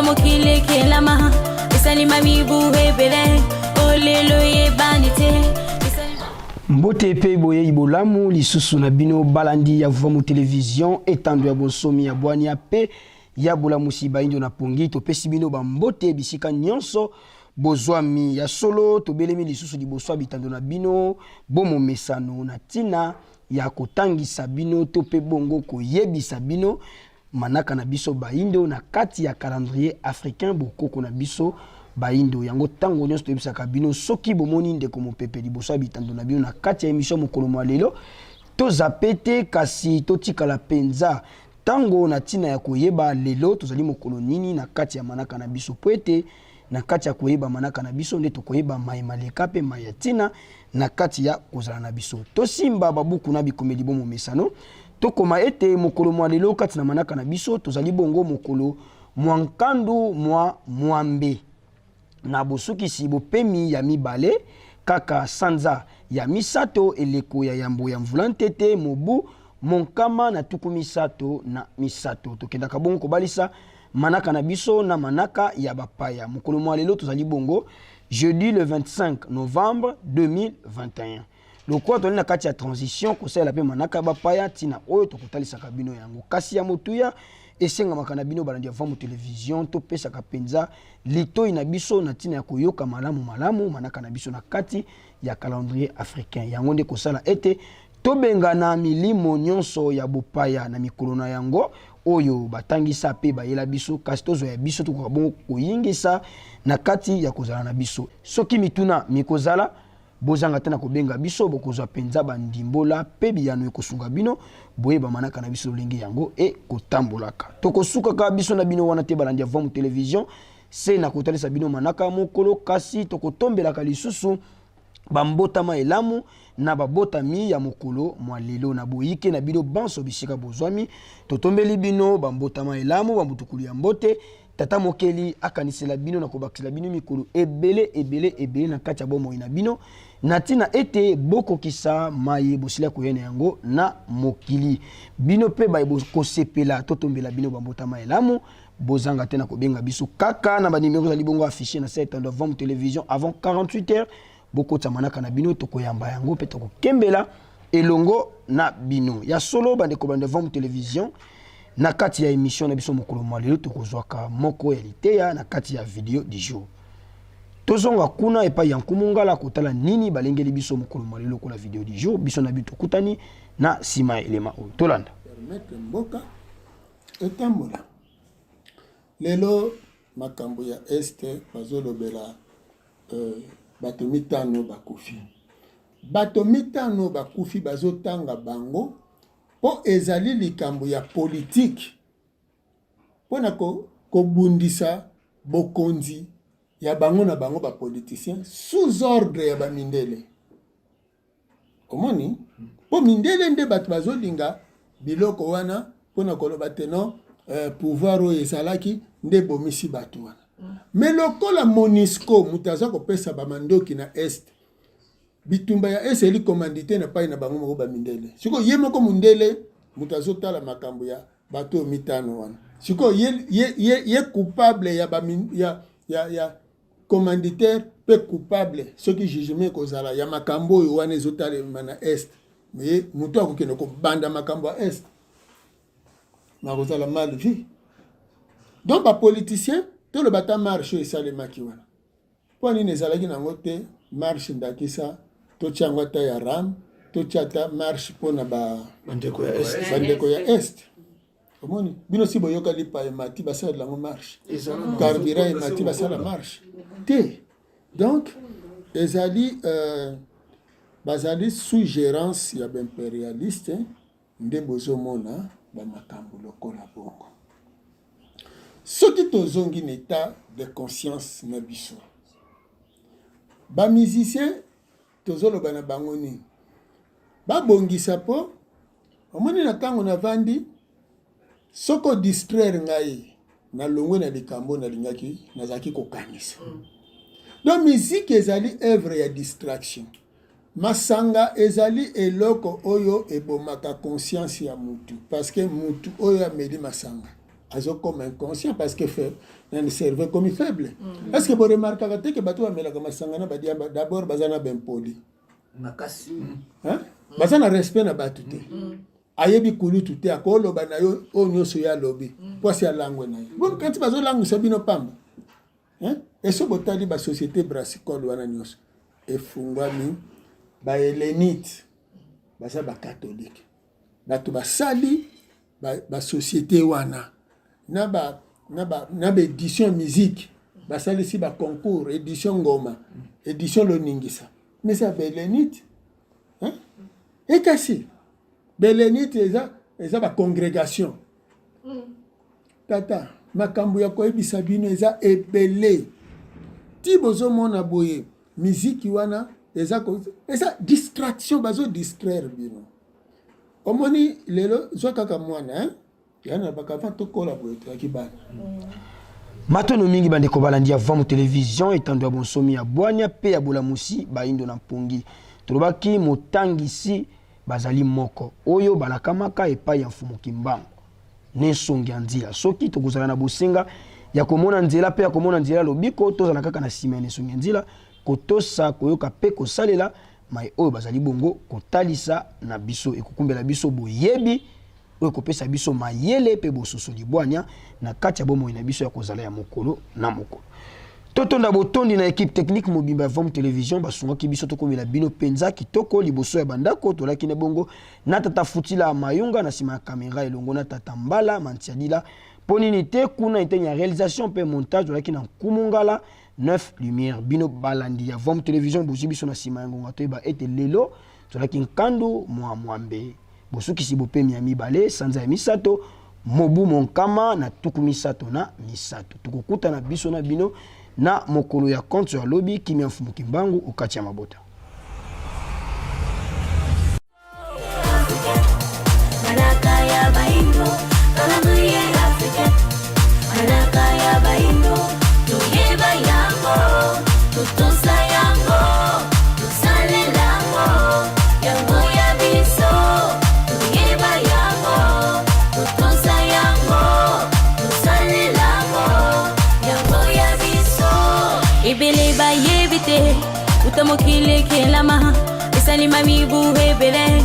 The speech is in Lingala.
mokile kelama esalima mibuhe bele olelo yebanite. Mbote pe boye ibolamu lisusu na bino balandi ya vumu television etandu ya bonsomi ya bwani ya pe ya bolamu sibayindo na pongi to pesi bino ba mbote bisika nyonso bozwami ya solo to belemi lisusu liboso bitando na bino bomo mesano na tina ya kotangisa bino to pe bongo koyebisa bino manaka na biso bayindo na kati ya calendrier africain bokoko na biso baindo yango tango nyonso toyebisaka bino soki bomoni ndeko mopepe liboso bitando na bino na kati ya émission mokolo mwa lelo tozapete kasi totikala penza tango na tina ya koyeba lelo tozali mokolo nini na kati ya manaka na biso poete na kati ya koyeba manaka na biso nde tokoyeba maleka pe mayatina na kati ya kozala na biso tosimba babuku na bikomeli bomo mesano tokoma ete mokolo mwa lelo kati na manaka na biso tozali bongo mokolo mwankandu mwa mwambe na bosukisi bopemi ya mibale kaka sanza ya misato eleko ya yambo ya mvula ntete mobu monkama na tuku misato na misato tokendaka bongo kobalisa manaka na biso na manaka ya bapaya mokolo mwa lelo tozali bongo jeudi le 25 novembre 2021 lokola toli na kati ya transition kosalela pe manaka ya bapaya tina oyo tokotalisaka bino yango kasi ya motuya esengamaka na bino balandi ya vamu television topesaka penza litoi na biso na tina ya koyoka malamu manaka na biso na kati ya calendrier africain yango nde kosala ete tobengana milimo nyonso ya bopaya na mikolo na yango oyo batangisa pe bayela biso kasi tozwa ya biso tokoka bongo koyingisa na kati ya kozala na biso soki mituna mikozala bozanga tena kobenga biso bokozwa penza bandimbola pe biyano ekosunga bino boyeba manaka na biso lolenge yango e kotambolaka tokosukaka biso na bino wana te balandi ya vamu television se na kotalisa bino manaka mokolo kasi tokotombelaka lisusu bambotama elamu na babotami ya mokolo mwa lelo na boyike na bino banso bisika bozwami totombeli bino bambotama elamu bamutukuli ya mbote tata mokeli akanisela bino na kobakisela bino mikolo ebele na kati ya bomoi na bino na tina ete bokokisa maye bosila koyena yango na mokili bino pe baye kosepela totombela bino bambotama elamu bozanga te na kobenga biso kaka na banimero za libongo affiché na site de Vamu Télévision avant 48 heures bokota manaka na bino tokoyamba yango pe tokokembela elongo na bino ya solo bandeko bande Vamu Télévision na kati ya émission na biso mokolo mwa lelo tokozwaka moko ya liteya na kati ya video du jour tozonga kuna epai ya nkumungala kotala nini balengeli biso mokolo mwa lelo kola video du jour biso na bito kutani na sima elema oyo tolanda permettre mboka etambola lelo makambo ya este bazolobela bato mitano bakufi bato mitano bakufi bazotanga bango po ezali likambo ya politique pona kobundisa bokonzi ya bango na bango ba politicien sous ordre ya ba mindele omoni po mindele nde bato bazolinga biloko wana pona koloba teno pouvoir oyo ezalaki nde bomisi bato wana mais lokola Monisco mutaza kopesa bamandoki na est bitumba ya est eli commandité na pai na bango moko bamindele siko ye moko mundele mutazo tala makambo ya bato mitano wana siko ye coupable ya commanditaire pe coupable ce qui jugement kozala ya makambo yo wana ezotale na est mais mutu akokende ko banda makambo ya est makozala mal vie donc ba politicien to le bata marche esalemaki wana po nini ezalaki nango te marche ndakisa to tiangwa ta ya ram to chata marche pona bandeko ya est omoni bino si boyoka lipa ya mati basala lango marche carburant ya mati basala marche te donc ezali bazali sous gérance ya impérialiste nde bozomona ba makambo lokola bongo soki tozongi na état de conscience na biso ba musicien tozoloba na bango nini babongisa po omoni na ntango navandi soko distraire ngai na longwe na likambo nalingaki nazalaki kokanisa donc musique ezali œuvre ya distraction masanga ezali eloko oyo ebomaka conscience ya mutu parce que mutu oyo ameli masanga comme inconscient parce que le cerveau comme faible. Est-ce que vous remarquez que bateau amela comme sangana badia d'abord bazana ben poli. Makasi. Hein? Bazana respect na batute. Ayebi kulu tute akolo bana yo onyo so ya lobby. Poisi ya langue na yo. Bon quand bazo langue sabino pamba. Hein? Et ce botali ba société brassicole wana nyos. Efungwami ba hélénite. Baza ba catholique. Bato basali ba société wana. Na édition musique. Basali si ba concours édition ngoma, édition loningisa. Mais ça bélénite. Hein? Et kasi bélénite eza ba congrégation. Tata makambo ya koyebisa bino eza ebele. Ti bozo mona boye musique wana eza distraction bazo distraire bino. Omoni lelo zo kaka mwana hein? Yana bakava to kola boye to bana. Matono mingi bandeko balandi avant mu télévision etando bonsomi ya bwanya pe ya bolamusi baindo na mpongi. Tolobaki motangisi bazali moko oyo balakamaka epai ya mfumu kimbango. Nesongi anzia soki tokozala na bosenga ya komona nzela pe ya komona nzela lobiko tozala kaka na sima nesongi anzila kotosa koyoka pe kosalela mai oyo bazali bongo kotalisa na biso ekokumbela biso boyebi oyo kopesa biso mayele pe bososo libwanya na kati ya bomoi na biso ya kozala ya mokolo na mokolo. Totonda botondi na équipe technique mobimba Vom Télévision basungaki biso tokomela bino penza kitoko liboso ya bandako tolaki na bongo na tata futila mayunga na sima ya kamera elongo na tata mbala mantiadila ponini te kuna itenya réalisation pe montage tolaki na kumungala 9 lumière bino balandi ya Vom Télévision bozi biso na sima ya ngonga toyeba ete lelo tolaki nkandu mwambe bosukisi bopemi ya mibale sanza ya misato mobu monkama na tuku misato na misato tukokuta na biso na bino na mokolo ya konto ya lobi kimia mfumu kimbangu ukati ya mabota. Ibele ba yebite utamokile kelama esalima mibu hebele